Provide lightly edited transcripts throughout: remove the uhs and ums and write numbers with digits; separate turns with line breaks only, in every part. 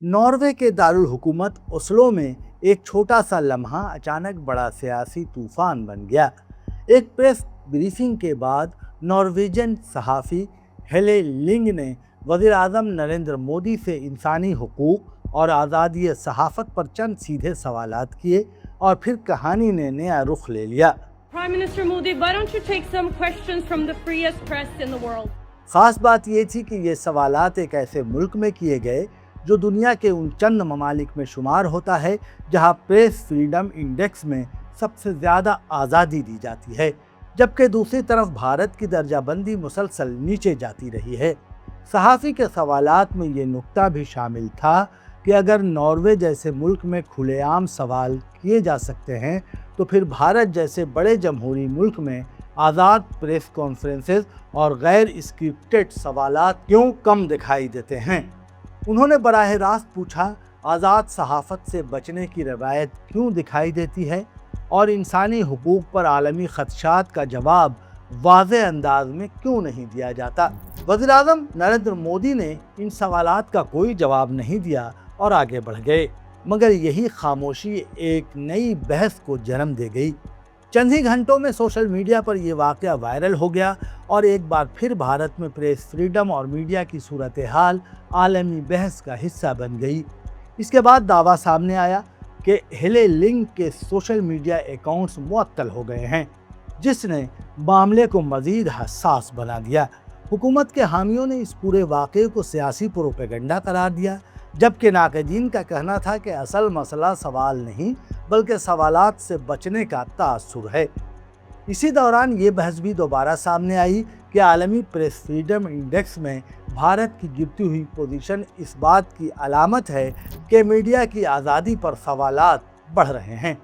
Norway के दारुल हुकूमत Oslo में एक छोटा सा लम्हा अचानक बड़ा सियासी तूफान बन गया। एक प्रेस ब्रीफिंग के बाद नॉर्वेजियन सहाफ़ी हेले लिंग ने वज़ीर आज़म नरेंद्र मोदी से इंसानी हुकूक और आज़ादी सहाफ़त पर चंद सीधे सवालात किए और फिर कहानी ने नया रुख ले लिया।
Prime Minister Modi, why don't you take some questions from the freest press in the world?
ख़ास बात ये थी कि ये सवालात एक ऐसे मुल्क में किए गए जो दुनिया के उन चंद ममालिक में शुमार होता है जहां प्रेस फ्रीडम इंडेक्स में सबसे ज़्यादा आज़ादी दी जाती है, जबकि दूसरी तरफ भारत की दर्जाबंदी मुसलसल नीचे जाती रही है। सहाफ़ी के सवालात में ये नुक्ता भी शामिल था कि अगर नॉर्वे जैसे मुल्क में खुलेआम सवाल किए जा सकते हैं तो फिर भारत जैसे बड़े जमहूरी मुल्क में आज़ाद प्रेस कॉन्फ्रेंसेस और गैर स्क्रिप्टेड सवालात क्यों कम दिखाई देते हैं। उन्होंने बराह रास्त पूछा, आज़ाद सहाफ़त से बचने की रवायत क्यों दिखाई देती है और इंसानी हुकूक पर आलमी ख़दशात का जवाब वाज़ेह अंदाज में क्यों नहीं दिया जाता। वज़ीर आज़म नरेंद्र मोदी ने इन सवालात का कोई जवाब नहीं दिया और आगे बढ़ गए, मगर यही खामोशी एक नई बहस को जन्म दे गई। चंद ही घंटों में सोशल मीडिया पर यह वाक़या वायरल हो गया और एक बार फिर भारत में प्रेस फ्रीडम और मीडिया की सूरत हाल आलमी बहस का हिस्सा बन गई। इसके बाद दावा सामने आया कि हेले लिंग के सोशल मीडिया अकाउंट्स मुअत्तल हो गए हैं, जिसने मामले को मज़ीद हसास बना दिया। हुकूमत के हामियों ने इस पूरे वाक़े को सियासी प्रोपेगेंडा करार दिया, जबकि नाक़दीन का कहना था कि असल मसला सवाल नहीं बल्कि सवालात से बचने का तासुर है। इसी दौरान ये बहस भी दोबारा सामने आई कि आलमी प्रेस फ्रीडम इंडेक्स में भारत की गिरती हुई पोजीशन इस बात की अलामत है कि मीडिया की आज़ादी पर सवालात बढ़ रहे हैं।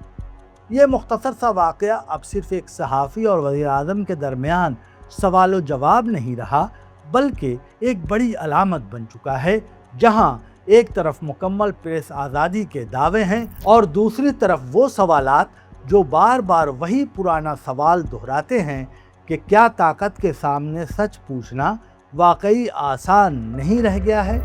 ये मुख्तसर सा वाक़या अब सिर्फ एक सहाफ़ी और वज़ीर आज़म के दरमियान सवाल जवाब नहीं रहा, बल्कि एक बड़ी अलामत बन चुका है, जहाँ एक तरफ मुकम्मल प्रेस आज़ादी के दावे हैं और दूसरी तरफ वो सवालात जो बार बार वही पुराना सवाल दोहराते हैं कि क्या ताकत के सामने सच पूछना वाकई आसान नहीं रह गया है।